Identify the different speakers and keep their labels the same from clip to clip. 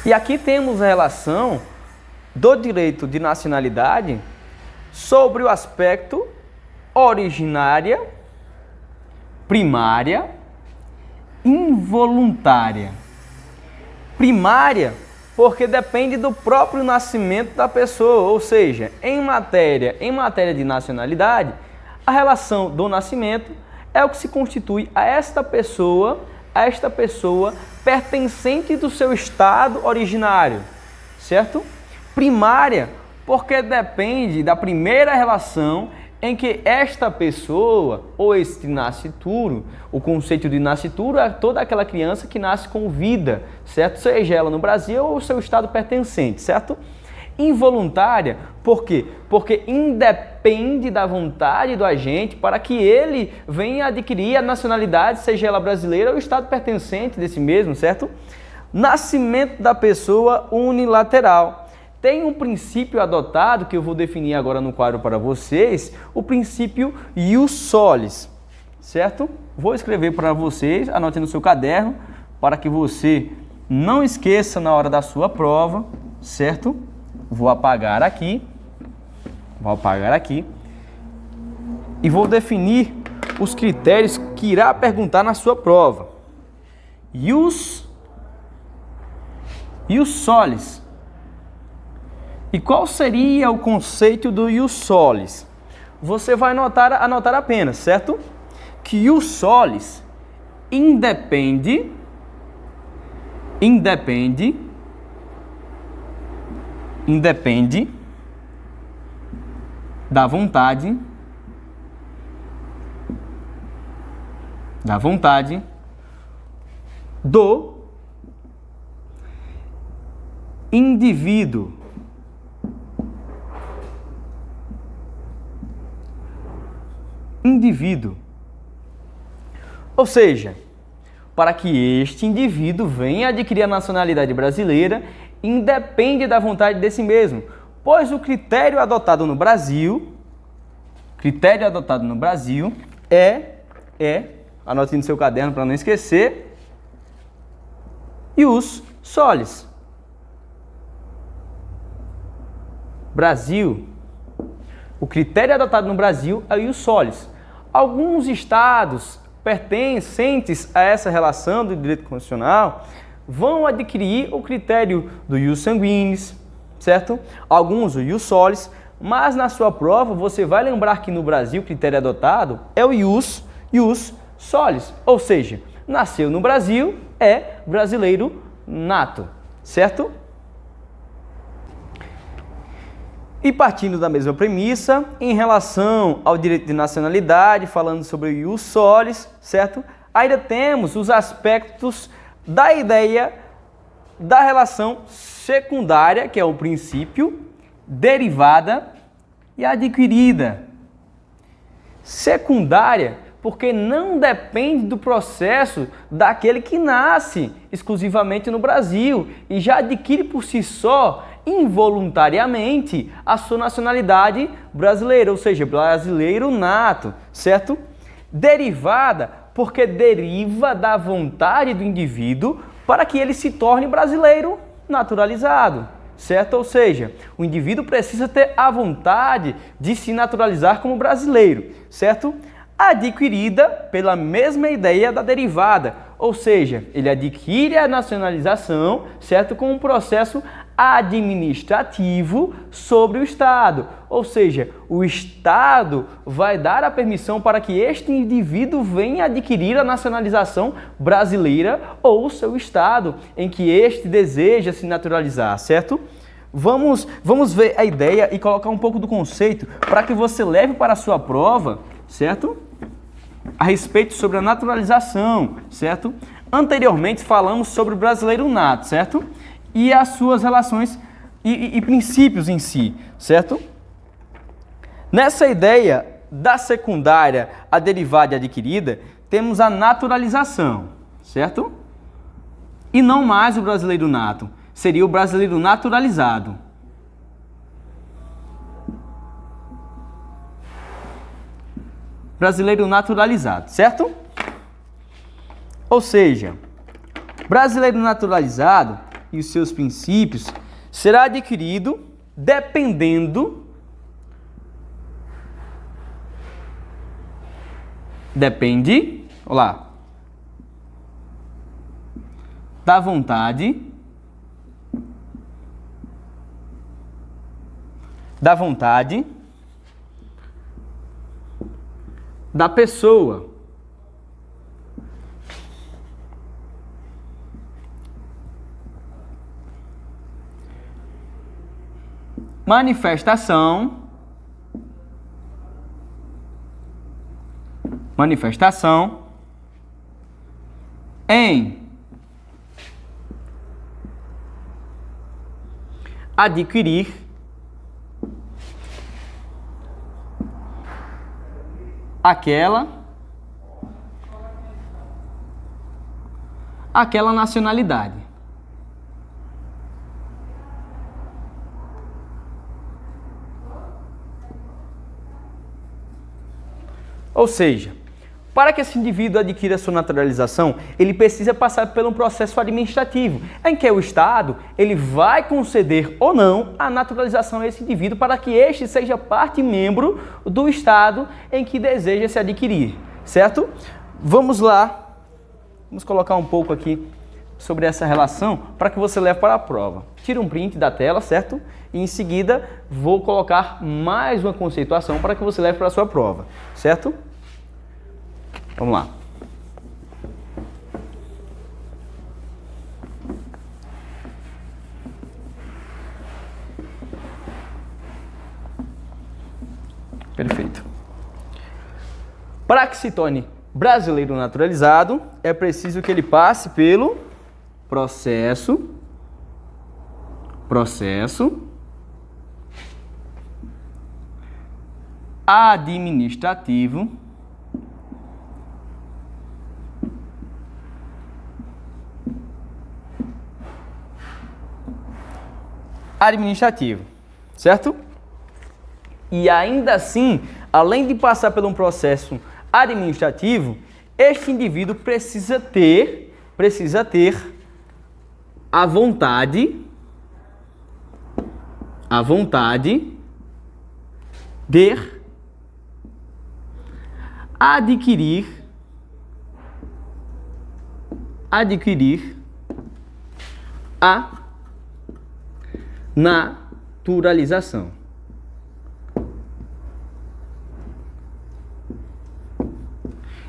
Speaker 1: E aqui temos a relação do direito de nacionalidade sobre o aspecto originária, primária, involuntária. Primária, porque depende do próprio nascimento da pessoa, ou seja, em matéria de nacionalidade, a relação do nascimento é o que se constitui a esta pessoa pertencente do seu estado originário, certo? Primária, porque depende da primeira relação em que esta pessoa, ou este nascituro, o conceito de nascituro é toda aquela criança que nasce com vida, certo? Seja ela no Brasil ou o seu estado pertencente, certo? Involuntária, por quê? Porque independe da vontade do agente para que ele venha adquirir a nacionalidade, seja ela brasileira ou o estado pertencente desse mesmo, certo? Nascimento da pessoa unilateral. Tem um princípio adotado, que eu vou definir agora no quadro para vocês, o princípio ius solis, certo? Vou escrever para vocês, anote no seu caderno, para que você não esqueça na hora da sua prova, certo? Vou apagar aqui e vou definir os critérios que irá perguntar na sua prova. Ius solis. E qual seria o conceito do ius solis? Você vai anotar apenas, certo? Que ius solis independe da vontade do indivíduo. Ou seja, para que este indivíduo venha adquirir a nacionalidade brasileira, independe da vontade desse mesmo, pois o critério adotado no Brasil é, anote no seu caderno para não esquecer, ius solis. Brasil. O critério adotado no Brasil é o ius solis. Alguns estados pertencentes a essa relação do direito constitucional vão adquirir o critério do ius sanguinis, certo? Alguns o ius solis, mas na sua prova você vai lembrar que no Brasil o critério adotado é o ius solis, ou seja, nasceu no Brasil, é brasileiro nato, certo? E partindo da mesma premissa, em relação ao direito de nacionalidade, falando sobre o ius solis, certo? Ainda temos os aspectos da ideia da relação secundária, que é o princípio, derivada e adquirida. Secundária, porque não depende do processo daquele que nasce exclusivamente no Brasil e já adquire por si só, involuntariamente, a sua nacionalidade brasileira, ou seja, brasileiro nato, certo? Derivada, porque deriva da vontade do indivíduo para que ele se torne brasileiro naturalizado, certo? Ou seja, o indivíduo precisa ter a vontade de se naturalizar como brasileiro, certo? Adquirida pela mesma ideia da derivada, ou seja, ele adquire a nacionalização, certo? Com um processo administrativo sobre o Estado, ou seja, o Estado vai dar a permissão para que este indivíduo venha adquirir a nacionalização brasileira ou o seu Estado em que este deseja se naturalizar, certo? Vamos ver a ideia e colocar um pouco do conceito para que você leve para a sua prova, certo? A respeito sobre a naturalização, certo? Anteriormente falamos sobre o brasileiro nato, certo? E as suas relações e princípios em si, certo? Nessa ideia da secundária, a derivada e adquirida, temos a naturalização, certo? E não mais o brasileiro nato, seria o brasileiro naturalizado. Brasileiro naturalizado, certo? Ou seja, brasileiro naturalizado e os seus princípios será adquirido depende da vontade da pessoa. Manifestação em adquirir aquela nacionalidade. Ou seja, para que esse indivíduo adquira sua naturalização, ele precisa passar por um processo administrativo, em que o Estado ele vai conceder ou não a naturalização a esse indivíduo para que este seja parte e membro do Estado em que deseja se adquirir, certo? Vamos lá, vamos colocar um pouco aqui sobre essa relação para que você leve para a prova. Tira um print da tela, certo? E em seguida vou colocar mais uma conceituação para que você leve para a sua prova, certo? Vamos lá. Perfeito. Para que se torne brasileiro naturalizado, é preciso que ele passe pelo processo administrativo certo? E ainda assim, além de passar por um processo administrativo, este indivíduo precisa ter a vontade de adquirir a naturalização.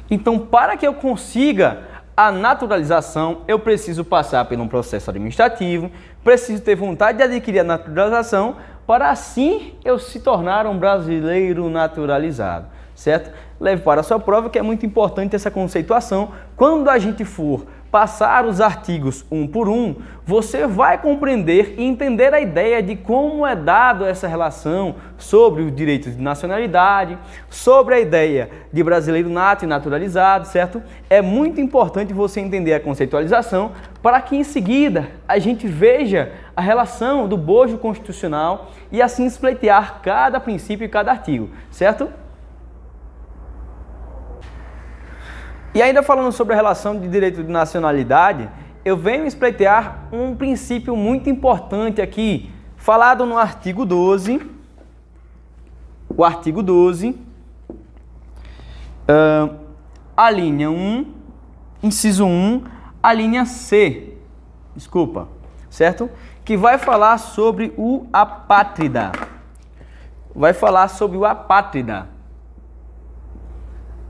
Speaker 1: Então, para que eu consiga a naturalização, eu preciso passar por um processo administrativo, preciso ter vontade de adquirir a naturalização, para assim eu se tornar um brasileiro naturalizado, certo? Leve para a sua prova que é muito importante essa conceituação. Quando a gente for passar os artigos um por um, você vai compreender e entender a ideia de como é dado essa relação sobre os direitos de nacionalidade, sobre a ideia de brasileiro nato e naturalizado, certo? É muito importante você entender a conceitualização para que em seguida a gente veja a relação do bojo constitucional e assim espleitear cada princípio e cada artigo, certo? E ainda falando sobre a relação de direito de nacionalidade, eu venho espleitear um princípio muito importante aqui, falado no artigo 12, o artigo 12, a linha 1, inciso 1, a linha C, certo? Que vai falar sobre o apátrida.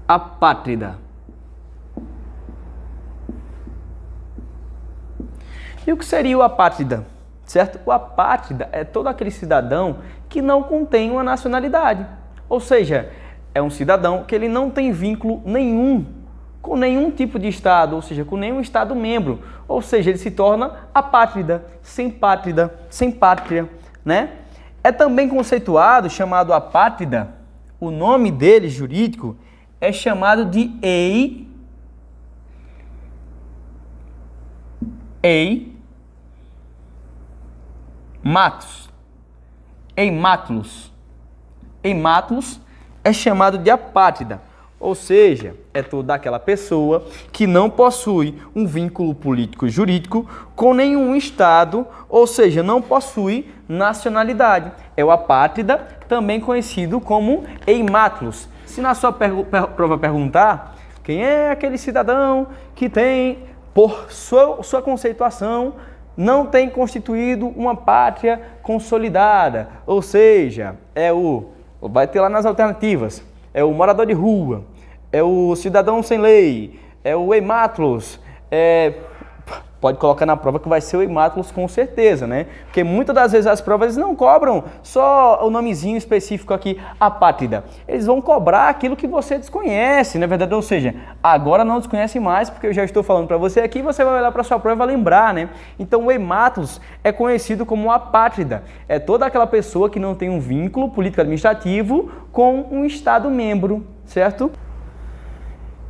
Speaker 1: Apátrida. E o que seria o apátrida? Certo? O apátrida é todo aquele cidadão que não contém uma nacionalidade. Ou seja, é um cidadão que ele não tem vínculo nenhum com nenhum tipo de Estado, ou seja, com nenhum Estado membro. Ou seja, ele se torna apátrida, sem pátria, né? É também conceituado, chamado apátrida, o nome dele jurídico é chamado de Eimátulos é chamado de apátrida. ou seja, é toda aquela pessoa que não possui um vínculo político jurídico com nenhum estado, ou seja, não possui nacionalidade. É o apátrida, também conhecido como eimátulos. Se na sua prova perguntar quem é aquele cidadão que tem, por sua conceituação, não tem constituído uma pátria consolidada, ou seja, vai ter lá nas alternativas, é o morador de rua, é o cidadão sem lei, é o eimátulos, pode colocar na prova que vai ser o eimátulos com certeza, né? Porque muitas das vezes as provas não cobram só o nomezinho específico aqui, apátrida. Eles vão cobrar aquilo que você desconhece, na verdade, ou seja, agora não desconhece mais, porque eu já estou falando para você aqui, você vai olhar para sua prova e vai lembrar, né? Então o eimátulos é conhecido como apátrida. É toda aquela pessoa que não tem um vínculo político-administrativo com um Estado membro, certo?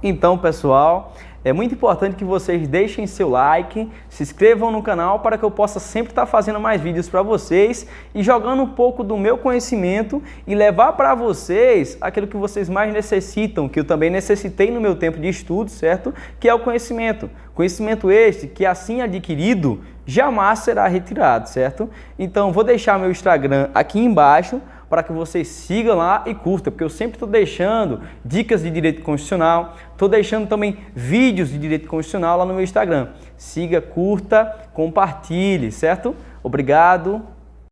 Speaker 1: Então, pessoal, é muito importante que vocês deixem seu like, se inscrevam no canal para que eu possa sempre estar fazendo mais vídeos para vocês e jogando um pouco do meu conhecimento e levar para vocês aquilo que vocês mais necessitam, que eu também necessitei no meu tempo de estudo, certo? Que é o conhecimento. Conhecimento este que, assim adquirido, jamais será retirado, certo? Então, vou deixar meu Instagram aqui embaixo para que vocês sigam lá e curtam, porque eu sempre estou deixando dicas de direito constitucional, estou deixando também vídeos de direito constitucional lá no meu Instagram. Siga, curta, compartilhe, certo? Obrigado.